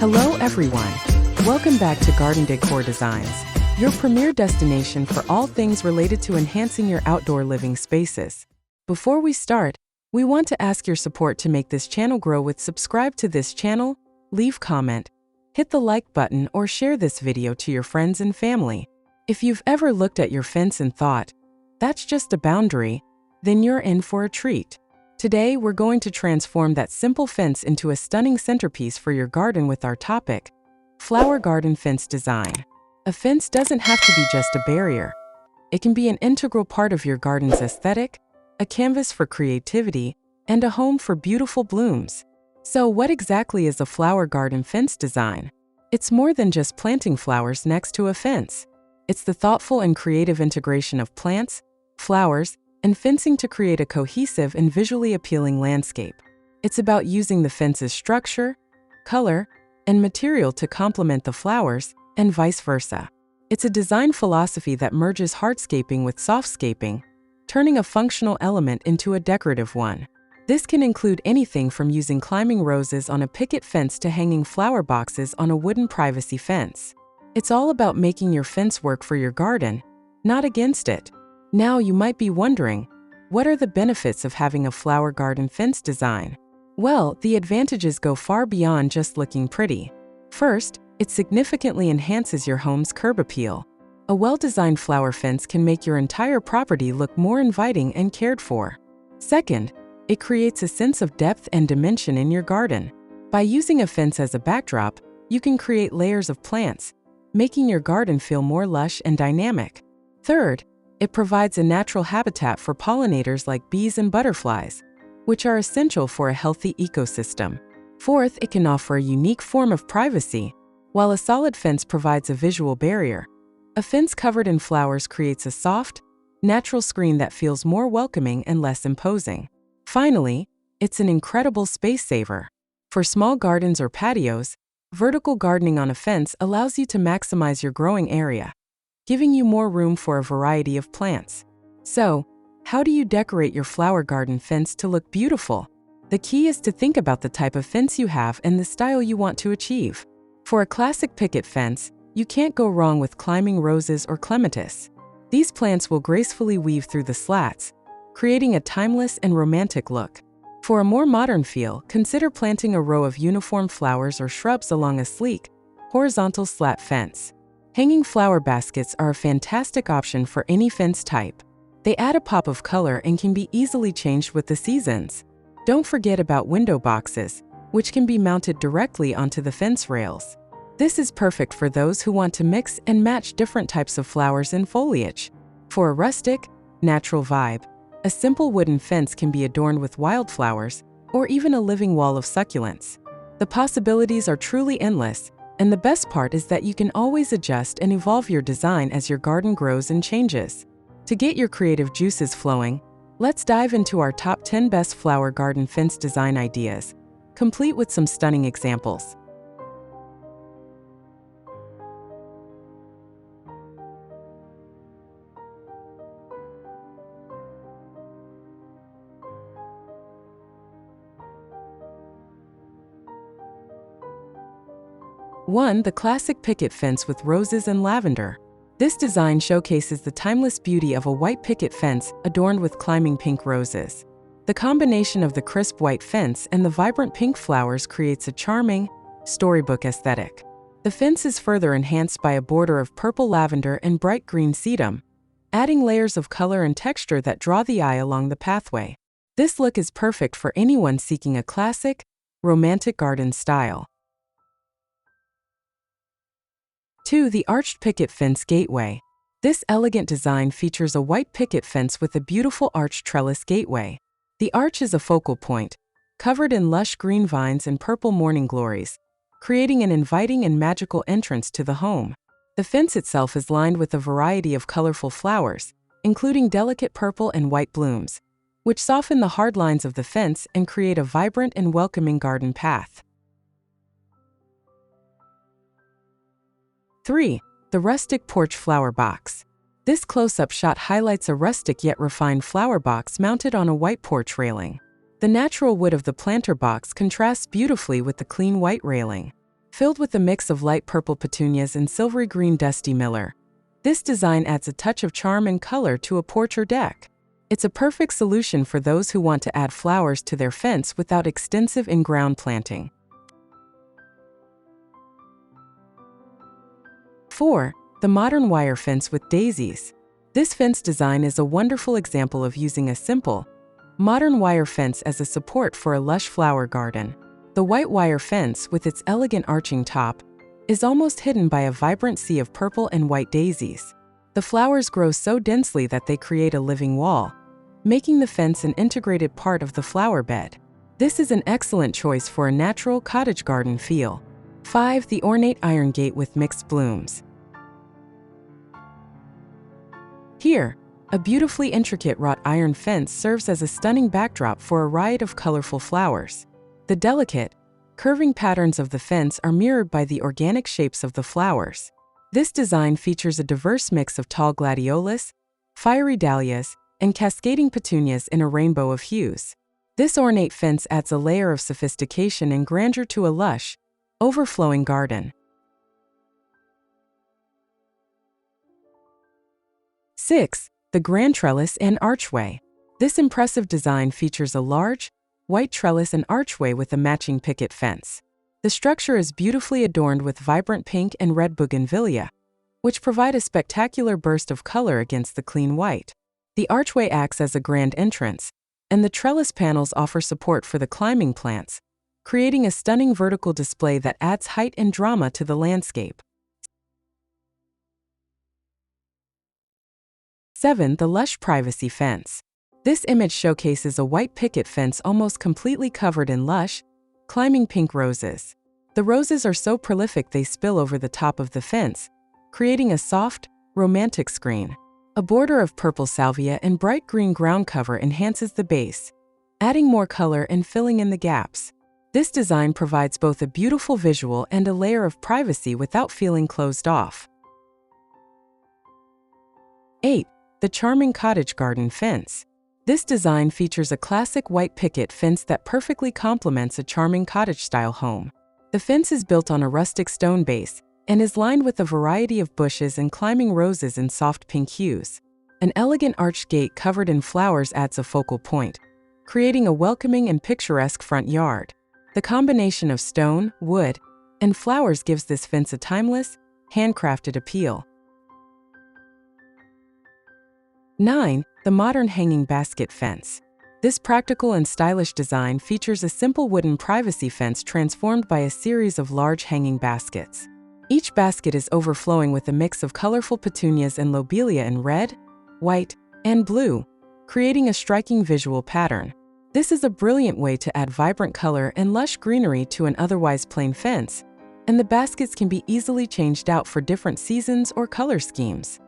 Hello everyone! Welcome back to Garden Decor Designs, your premier destination for all things related to enhancing your outdoor living spaces. Before we start, we want to ask your support to make this channel grow with subscribe to this channel, leave comment, hit the like button or share this video to your friends and family. If you've ever looked at your fence and thought, that's just a boundary, then you're in for a treat. Today, we're going to transform that simple fence into a stunning centerpiece for your garden with our topic, flower garden fence design. A fence doesn't have to be just a barrier. It can be an integral part of your garden's aesthetic, a canvas for creativity, and a home for beautiful blooms. So what exactly is a flower garden fence design? It's more than just planting flowers next to a fence. It's the thoughtful and creative integration of plants, flowers, and fencing to create a cohesive and visually appealing landscape. It's about using the fence's structure, color, and material to complement the flowers, and vice versa. It's a design philosophy that merges hardscaping with softscaping, turning a functional element into a decorative one. This can include anything from using climbing roses on a picket fence to hanging flower boxes on a wooden privacy fence. It's all about making your fence work for your garden, not against it. Now you might be wondering, what are the benefits of having a flower garden fence design? Well, the advantages go far beyond just looking pretty. First, it significantly enhances your home's curb appeal. A well-designed flower fence can make your entire property look more inviting and cared for. Second, it creates a sense of depth and dimension in your garden. By using a fence as a backdrop, you can create layers of plants, making your garden feel more lush and dynamic. Third, it provides a natural habitat for pollinators like bees and butterflies, which are essential for a healthy ecosystem. Fourth, it can offer a unique form of privacy. While a solid fence provides a visual barrier, a fence covered in flowers creates a soft, natural screen that feels more welcoming and less imposing. Finally, it's an incredible space saver. For small gardens or patios, vertical gardening on a fence allows you to maximize your growing area, giving you more room for a variety of plants. So, how do you decorate your flower garden fence to look beautiful? The key is to think about the type of fence you have and the style you want to achieve. For a classic picket fence, you can't go wrong with climbing roses or clematis. These plants will gracefully weave through the slats, creating a timeless and romantic look. For a more modern feel, consider planting a row of uniform flowers or shrubs along a sleek, horizontal slat fence. Hanging flower baskets are a fantastic option for any fence type. They add a pop of color and can be easily changed with the seasons. Don't forget about window boxes, which can be mounted directly onto the fence rails. This is perfect for those who want to mix and match different types of flowers and foliage. For a rustic, natural vibe, a simple wooden fence can be adorned with wildflowers or even a living wall of succulents. The possibilities are truly endless, and the best part is that you can always adjust and evolve your design as your garden grows and changes. To get your creative juices flowing, let's dive into our top 10 best flower garden fence design ideas, complete with some stunning examples. One, the classic picket fence with roses and lavender. This design showcases the timeless beauty of a white picket fence adorned with climbing pink roses. The combination of the crisp white fence and the vibrant pink flowers creates a charming, storybook aesthetic. The fence is further enhanced by a border of purple lavender and bright green sedum, adding layers of color and texture that draw the eye along the pathway. This look is perfect for anyone seeking a classic, romantic garden style. 2. The arched picket fence gateway. This elegant design features a white picket fence with a beautiful arched trellis gateway. The arch is a focal point, covered in lush green vines and purple morning glories, creating an inviting and magical entrance to the home. The fence itself is lined with a variety of colorful flowers, including delicate purple and white blooms, which soften the hard lines of the fence and create a vibrant and welcoming garden path. 3. The rustic porch flower box. This close-up shot highlights a rustic yet refined flower box mounted on a white porch railing. The natural wood of the planter box contrasts beautifully with the clean white railing. filled with a mix of light purple petunias and silvery green dusty miller. This design adds a touch of charm and color to a porch or deck. It's a perfect solution for those who want to add flowers to their fence without extensive in-ground planting. 4. The modern wire fence with daisies. This fence design is a wonderful example of using a simple, modern wire fence as a support for a lush flower garden. The white wire fence, with its elegant arching top, is almost hidden by a vibrant sea of purple and white daisies. The flowers grow so densely that they create a living wall, making the fence an integrated part of the flower bed. This is an excellent choice for a natural cottage garden feel. 5. The ornate iron gate with mixed blooms. Here, a beautifully intricate wrought iron fence serves as a stunning backdrop for a riot of colorful flowers. The delicate, curving patterns of the fence are mirrored by the organic shapes of the flowers. This design features a diverse mix of tall gladiolus, fiery dahlias, and cascading petunias in a rainbow of hues. This ornate fence adds a layer of sophistication and grandeur to a lush, overflowing garden. 6. The grand trellis and archway. This impressive design features a large, white trellis and archway with a matching picket fence. The structure is beautifully adorned with vibrant pink and red bougainvillea, which provide a spectacular burst of color against the clean white. The archway acts as a grand entrance, and the trellis panels offer support for the climbing plants, creating a stunning vertical display that adds height and drama to the landscape. 7. The lush privacy fence. This image showcases a white picket fence almost completely covered in lush, climbing pink roses. The roses are so prolific they spill over the top of the fence, creating a soft, romantic screen. A border of purple salvia and bright green ground cover enhances the base, adding more color and filling in the gaps. This design provides both a beautiful visual and a layer of privacy without feeling closed off. 8. The charming cottage garden fence. This design features a classic white picket fence that perfectly complements a charming cottage-style home. The fence is built on a rustic stone base and is lined with a variety of bushes and climbing roses in soft pink hues. An elegant arched gate covered in flowers adds a focal point, creating a welcoming and picturesque front yard. The combination of stone, wood, and flowers gives this fence a timeless, handcrafted appeal. 9. The modern hanging basket fence. This practical and stylish design features a simple wooden privacy fence transformed by a series of large hanging baskets. Each basket is overflowing with a mix of colorful petunias and lobelia in red, white, and blue, creating a striking visual pattern. This is a brilliant way to add vibrant color and lush greenery to an otherwise plain fence, and the baskets can be easily changed out for different seasons or color schemes.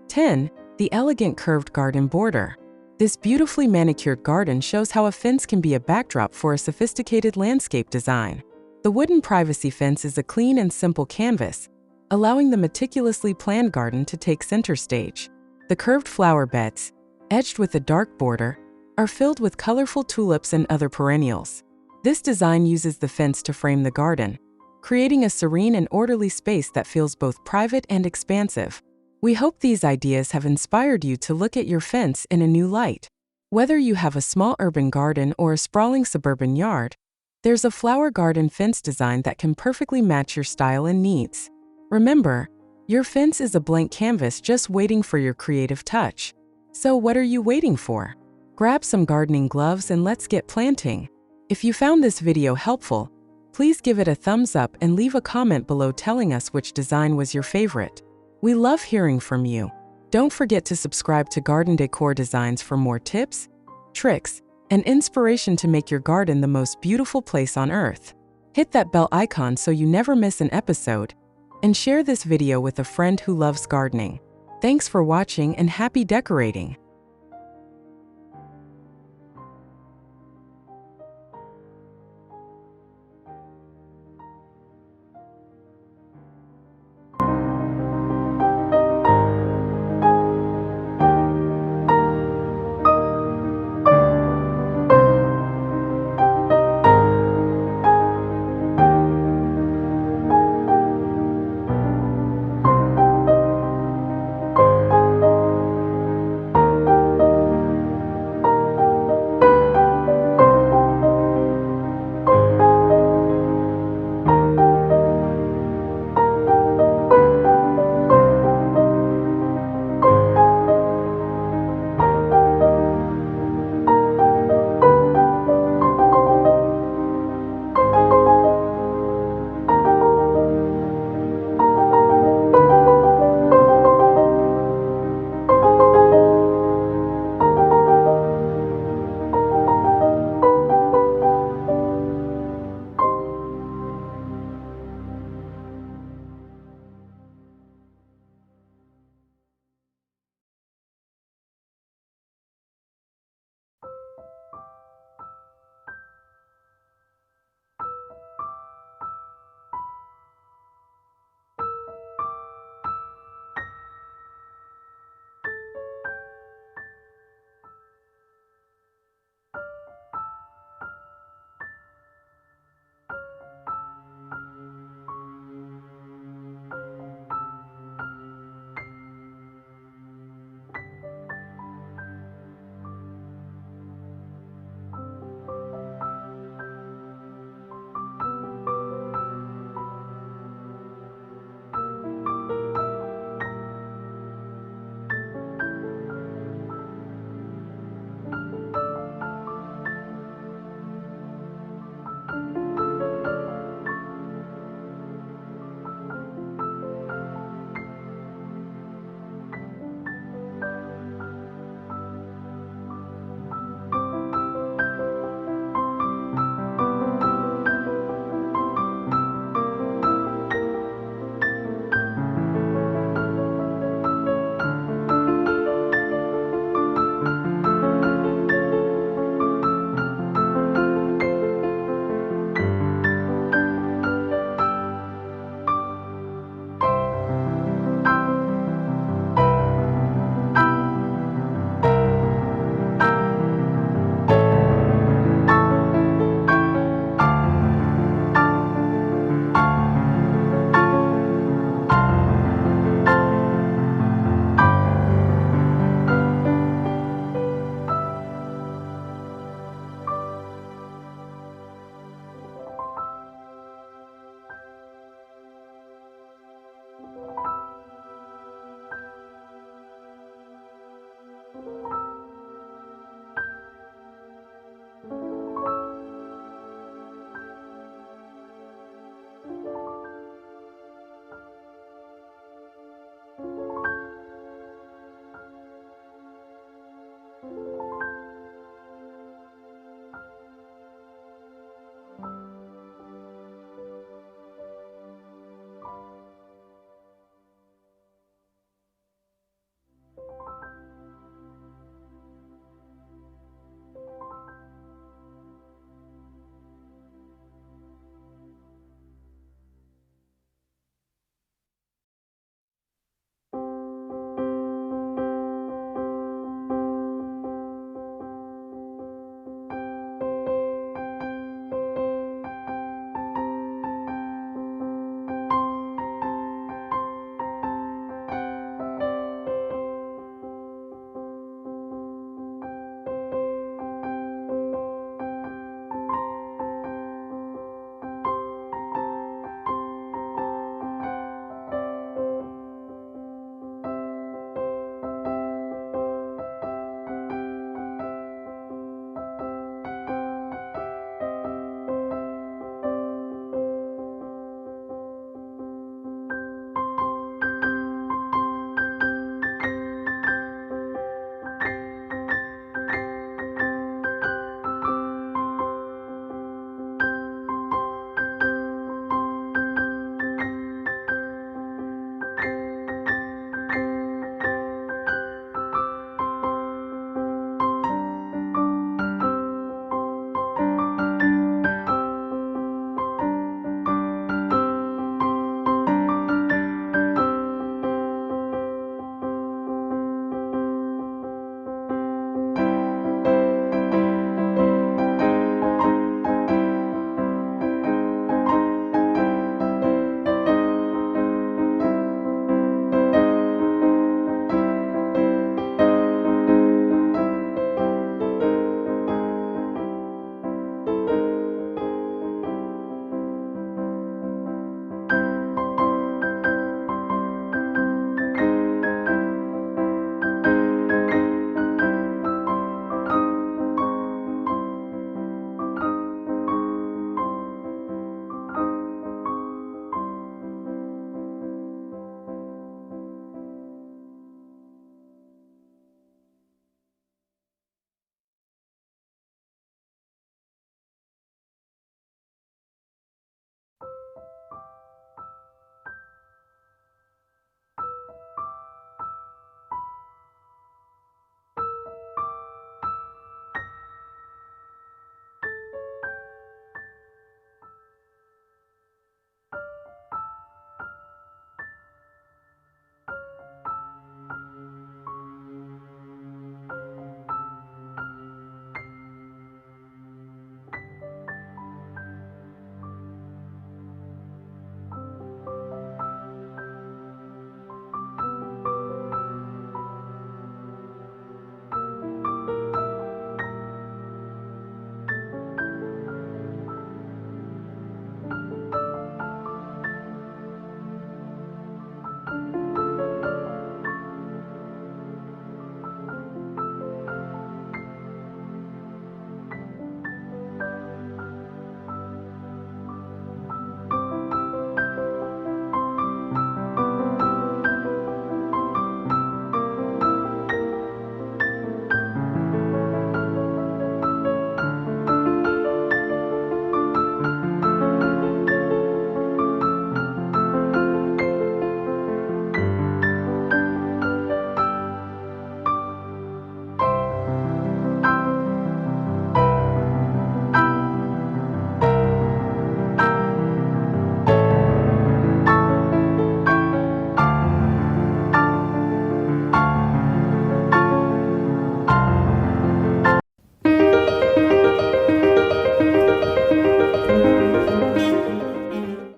10. The elegant curved garden border. This beautifully manicured garden shows how a fence can be a backdrop for a sophisticated landscape design. The wooden privacy fence is a clean and simple canvas, allowing the meticulously planned garden to take center stage. The curved flower beds, edged with a dark border, are filled with colorful tulips and other perennials. This design uses the fence to frame the garden, creating a serene and orderly space that feels both private and expansive. We hope these ideas have inspired you to look at your fence in a new light. Whether you have a small urban garden or a sprawling suburban yard, there's a flower garden fence design that can perfectly match your style and needs. Remember, your fence is a blank canvas just waiting for your creative touch. So what are you waiting for? Grab some gardening gloves and let's get planting. If you found this video helpful, please give it a thumbs up and leave a comment below telling us which design was your favorite. We love hearing from you. Don't forget to subscribe to Garden Decor Designs for more tips, tricks, and inspiration to make your garden the most beautiful place on earth. Hit that bell icon so you never miss an episode, and share this video with a friend who loves gardening. Thanks for watching and happy decorating!